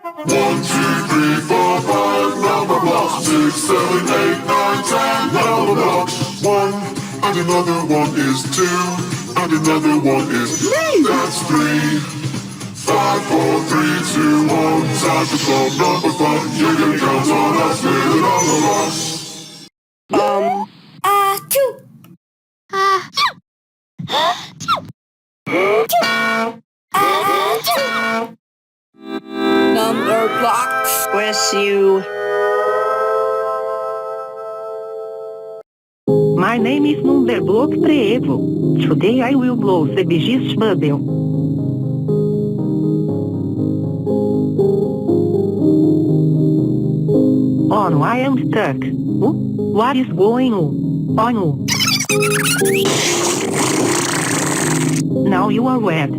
1, 2, 3, 4, 5 number blocks. 6, 7, 8, 9, 10 number blocks. 1 and another one is 2 and another one is 3. That's 3. 5, 4, 3, 2, 1. Time to solve number fun. You can count on us with number blocks. Numberblocks with you. My name is Numberblocks. Today I will blow the biggest bubble. Oh no, I am stuck. What is going on? Oh no. Now you are wet.